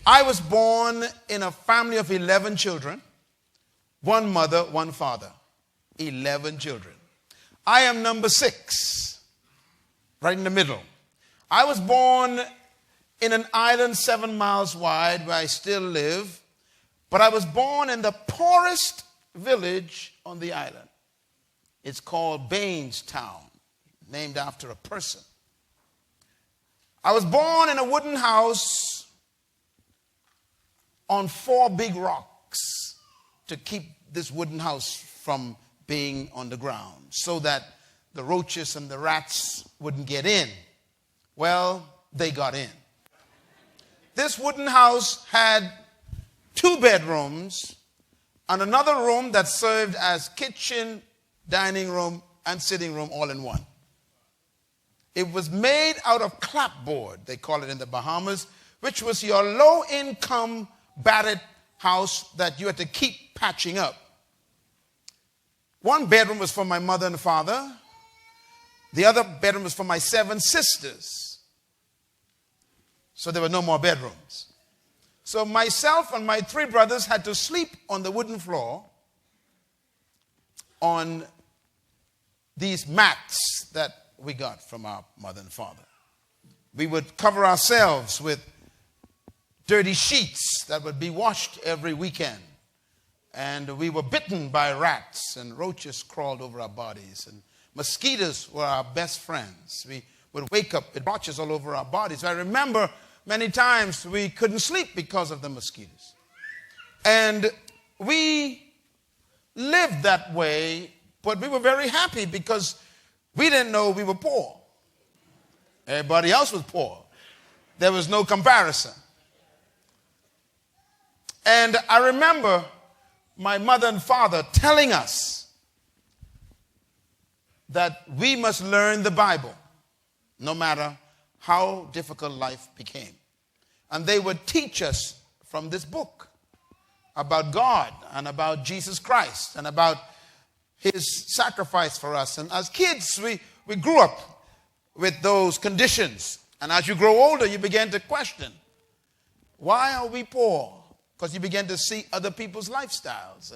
I was born in a family of 11 children, one mother, one father. 11 children. I am number 6, right in the middle. I was born in an island 7 miles wide where I still live, but I was born in the poorest village on the island. It's called Bainstown, named after a person. I was born in a wooden house on 4 big rocks to keep this wooden house from being on the ground so that the roaches and the rats wouldn't get in. Well, they got in. This wooden house had 2 bedrooms and another room that served as kitchen, dining room, and sitting room all in one. It was made out of clapboard, they call it in the Bahamas, which was your low-income battered house that you had to keep patching up. 1 bedroom was for my mother and father. The other bedroom was for my 7 sisters. So there were no more bedrooms. So myself and my 3 brothers had to sleep on the wooden floor on these mats that we got from our mother and father. We would cover ourselves with dirty sheets that would be washed every weekend. And we were bitten by rats, and roaches crawled over our bodies, and mosquitoes were our best friends. We would wake up with blotches all over our bodies. I remember many times we couldn't sleep because of the mosquitoes. And we lived that way, but we were very happy because we didn't know we were poor. Everybody else was poor. There was no comparison. And I remember my mother and father telling us that we must learn the Bible no matter how difficult life became. And they would teach us from this book about God and about Jesus Christ and about his sacrifice for us. And as kids, we grew up with those conditions. And as you grow older, you begin to question, why are we poor? Because you begin to see other people's lifestyles.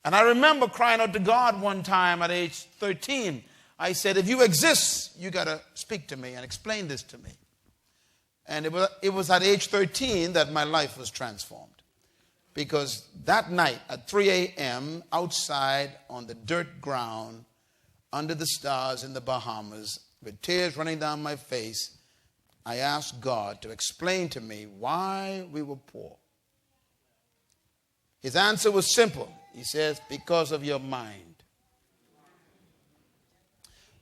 And I remember crying out to God one time at age 13. I said, if you exist, you got to speak to me and explain this to me. And it was at age 13 that my life was transformed. Because that night at 3 a.m. outside on the dirt ground, under the stars in the Bahamas, with tears running down my face, I asked God to explain to me why we were poor. His answer was simple. He says, because of your mind.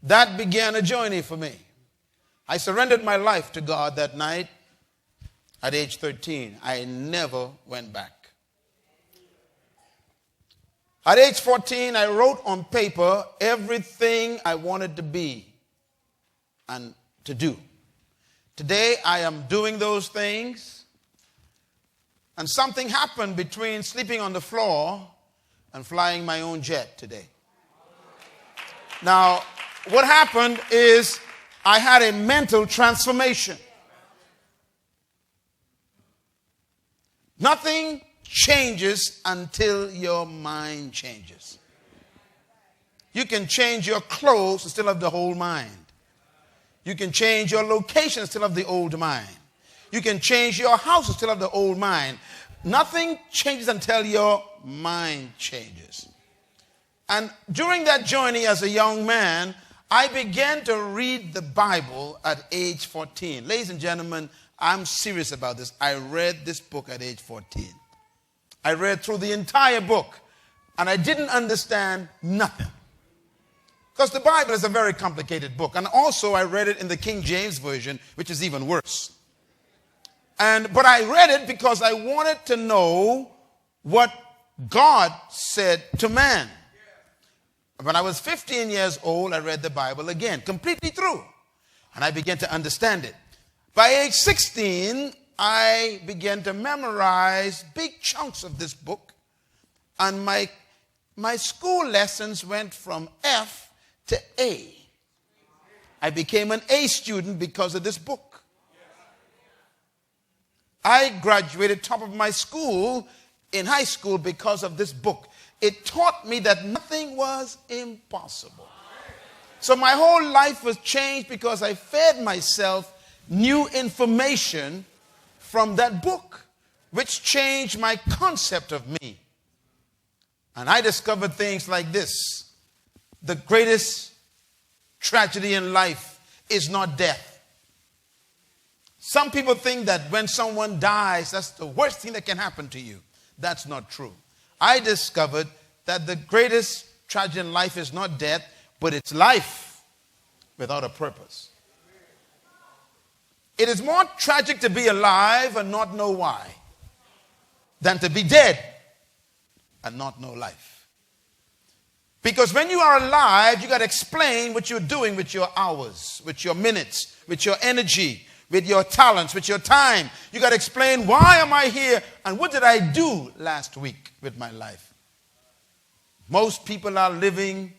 That began a journey for me. I surrendered my life to God that night at age 13. I never went back. At age 14, I wrote on paper everything I wanted to be and to do. Today, I am doing those things. And something happened between sleeping on the floor and flying my own jet today. Now, what happened is I had a mental transformation. Nothing changes until your mind changes. You can change your clothes and still have the whole mind. You can change your location and still have the old mind. You can change your house and still have the old mind. Nothing changes until your mind changes. And during that journey as a young man, I began to read the Bible at age 14. Ladies and gentlemen, I'm serious about this. I read this book at age 14. I read through the entire book, and I didn't understand nothing. Because the Bible is a very complicated book. And also I read it in the King James Version, which is even worse. But I read it because I wanted to know what God said to man. When I was 15 years old, I read the Bible again, completely through. And I began to understand it. By age 16, I began to memorize big chunks of this book. And my school lessons went from F to A. I became an A student because of this book. I graduated top of my school in high school because of this book. It taught me that nothing was impossible. So my whole life was changed because I fed myself new information from that book, which changed my concept of me. And I discovered things like this. The greatest tragedy in life is not death. Some people think that when someone dies, that's the worst thing that can happen to you. That's not true. I discovered that the greatest tragedy in life is not death, but it's life without a purpose. It is more tragic to be alive and not know why than to be dead and not know life. Because when you are alive, you got to explain what you're doing with your hours, with your minutes, with your energy, with your talents, with your time. You got to explain, why am I here and what did I do last week with my life? Most people are living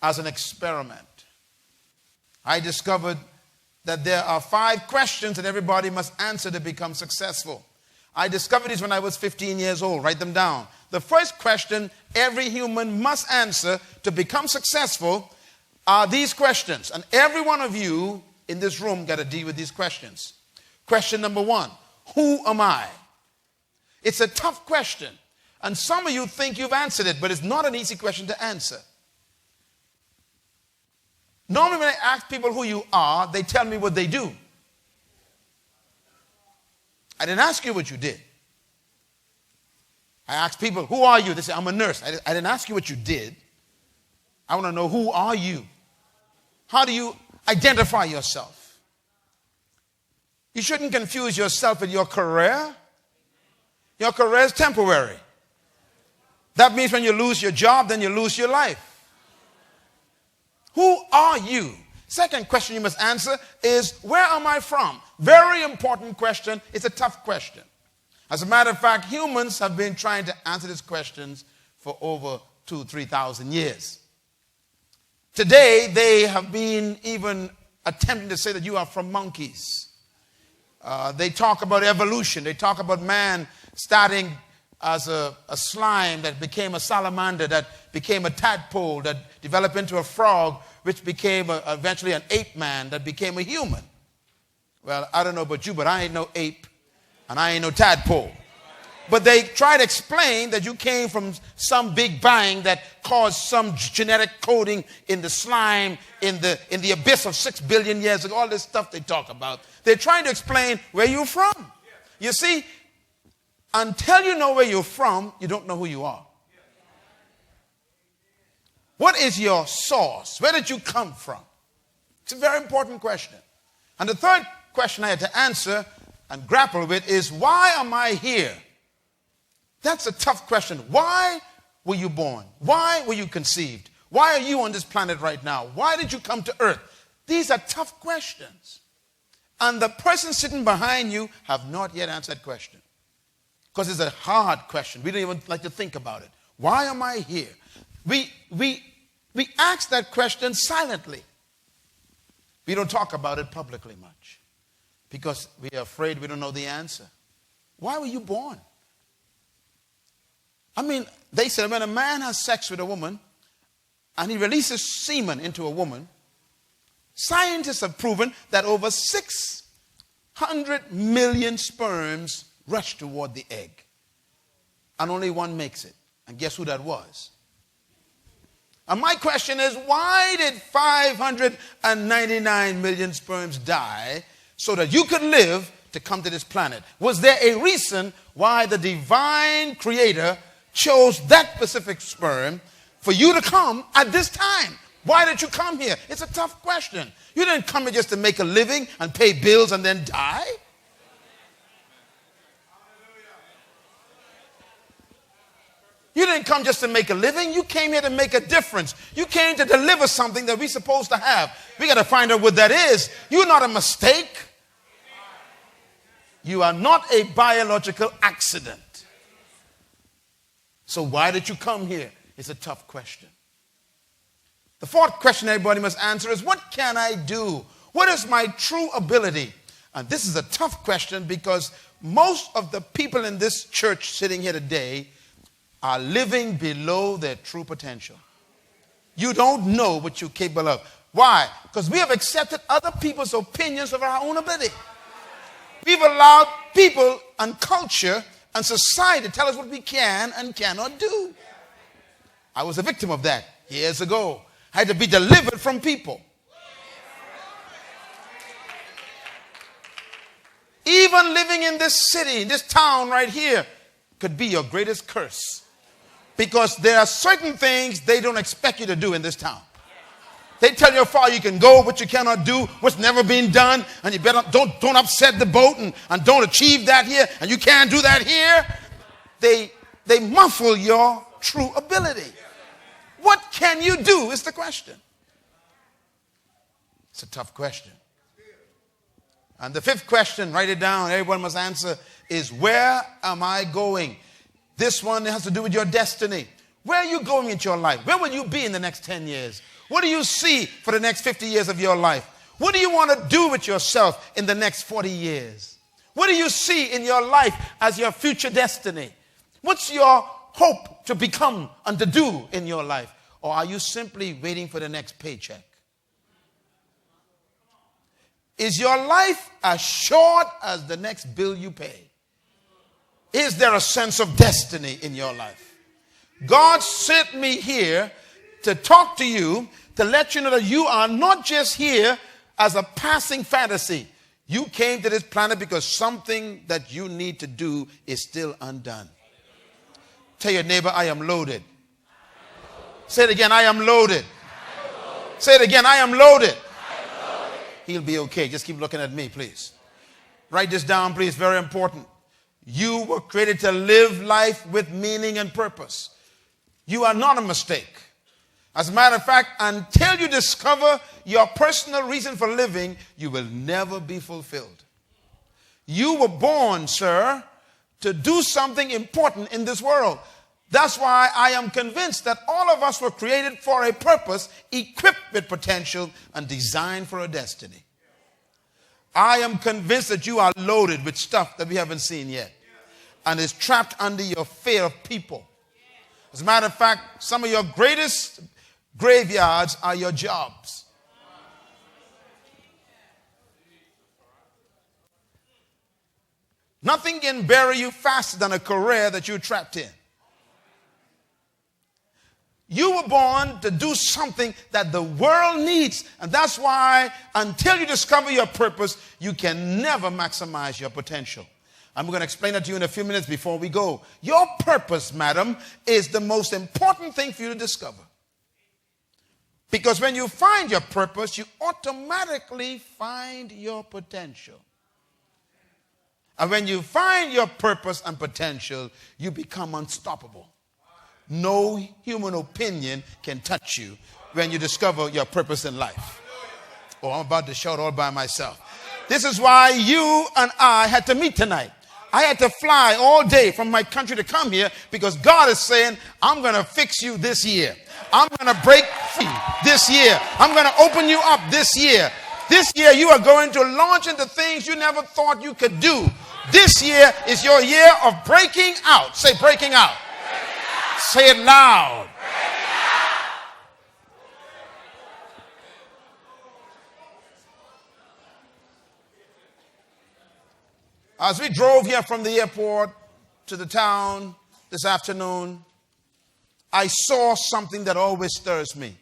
as an experiment. I discovered that there are 5 questions that everybody must answer to become successful. I discovered these when I was 15 years old. Write them down. The first question every human must answer to become successful are these questions. And every one of you in this room got to deal with these questions. Question number 1, who am I? It's a tough question. And some of you think you've answered it, but it's not an easy question to answer. Normally when I ask people who you are, they tell me what they do. I didn't ask you what you did. I asked people, who are you? They say, I'm a nurse. I didn't ask you what you did. I want to know, who are you? How do you identify yourself? You shouldn't confuse yourself with your career. Your career is temporary. That means when you lose your job, then you lose your life. Who are you? Second question you must answer is, where am I from? Very important question. It's a tough question. As a matter of fact, humans have been trying to answer these questions for over 2,000-3,000 years. Today, they have been even attempting to say that you are from monkeys. They talk about evolution. They talk about man starting as a slime that became a salamander, that became a tadpole, that developed into a frog, which became eventually an ape man, that became a human. Well, I don't know about you, but I ain't no ape, and I ain't no tadpole. But they try to explain that you came from some big bang that caused some genetic coding in the slime, in the abyss of 6 billion years ago, all this stuff they talk about. They're trying to explain where you're from. You see, until you know where you're from, you don't know who you are. What is your source? Where did you come from? It's a very important question. And the third question I had to answer and grapple with is, why am I here? That's a tough question. Why were you born? Why were you conceived? Why are you on this planet right now? Why did you come to earth? These are tough questions. And the person sitting behind you have not yet answered that question. Because it's a hard question. We don't even like to think about it. Why am I here? We ask that question silently. We don't talk about it publicly much. Because we are afraid we don't know the answer. Why were you born? I mean, they said when a man has sex with a woman and he releases semen into a woman, scientists have proven that over 600 million sperms rush toward the egg. And only one makes it. And guess who that was? And my question is, why did 599 million sperms die so that you could live to come to this planet? Was there a reason why the divine creator chose that specific sperm for you to come at this time? Why did you come here? It's a tough question. You didn't come here just to make a living and pay bills and then die. You didn't come just to make a living. You came here to make a difference. You came to deliver something that we're supposed to have. We got to find out what that is. You're not a mistake. You are not a biological accident. So why did you come here? It's a tough question. The fourth question everybody must answer is, what can I do? What is my true ability? And this is a tough question because most of the people in this church sitting here today are living below their true potential. You don't know what you're capable of. Why? Because we have accepted other people's opinions of our own ability. We've allowed people and culture and society to tell us what we can and cannot do. I was a victim of that years ago. I had to be delivered from people. Even living in this city, this town right here, could be your greatest curse. Because there are certain things they don't expect you to do in this town. They tell you how far you can go, what you cannot do, what's never been done, and you better don't upset the boat and don't achieve that here, and you can't do that here. They muffle your true ability. What can you do is the question. It's a tough question. And the fifth question, write it down, everyone must answer, is where am I going? This one has to do with your destiny. Where are you going in your life? Where will you be in the next 10 years? What do you see for the next 50 years of your life? What do you want to do with yourself in the next 40 years? What do you see in your life as your future destiny? What's your hope to become and to do in your life? Or are you simply waiting for the next paycheck? Is your life as short as the next bill you pay? Is there a sense of destiny in your life? God sent me here to talk to you, to let you know that you are not just here as a passing fantasy. You came to this planet because something that you need to do is still undone. Tell your neighbor, I am loaded. Say it again, I am loaded. Say it again, I am loaded. He'll be okay. Just keep looking at me, please. Write this down, please. Very important. You were created to live life with meaning and purpose. You are not a mistake. As a matter of fact, until you discover your personal reason for living, you will never be fulfilled. You were born, sir, to do something important in this world. That's why I am convinced that all of us were created for a purpose, equipped with potential, and designed for a destiny. I am convinced that you are loaded with stuff that we haven't seen yet, and is trapped under your fear of people. As a matter of fact, some of your greatest graveyards are your jobs. Nothing can bury you faster than a career that you're trapped in. You were born to do something that the world needs. And that's why until you discover your purpose, you can never maximize your potential. I'm going to explain that to you in a few minutes before we go. Your purpose, madam, is the most important thing for you to discover. Because when you find your purpose, you automatically find your potential. And when you find your purpose and potential, you become unstoppable. No human opinion can touch you when you discover your purpose in life. Oh, I'm about to shout all by myself. This is why you and I had to meet tonight. I had to fly all day from my country to come here because God is saying, I'm going to fix you this year. I'm going to break free this year. I'm going to open you up this year. This year you are going to launch into things you never thought you could do. This year is your year of breaking out. Say breaking out. Say it loud. As we drove here from the airport to the town this afternoon, I saw something that always stirs me.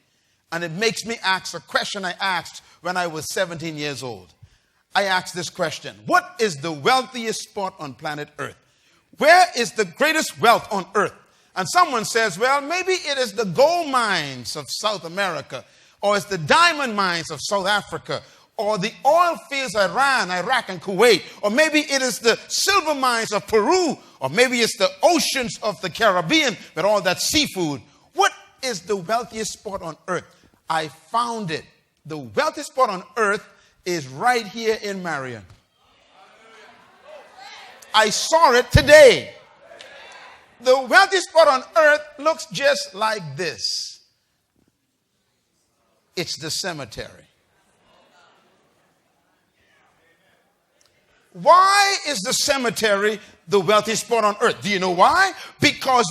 And it makes me ask a question I asked when I was 17 years old. I asked this question: what is the wealthiest spot on planet Earth? Where is the greatest wealth on earth? And someone says, well, maybe it is the gold mines of South America, or it's the diamond mines of South Africa, or the oil fields of Iran, Iraq, and Kuwait, or maybe it is the silver mines of Peru, or maybe it's the oceans of the Caribbean with all that seafood. What is the wealthiest spot on earth? I found it. The wealthiest spot on earth is right here in Marion. I saw it today. The wealthiest spot on earth looks just like this. It's the cemetery. Why is the cemetery the wealthiest spot on earth? Do you know why? Because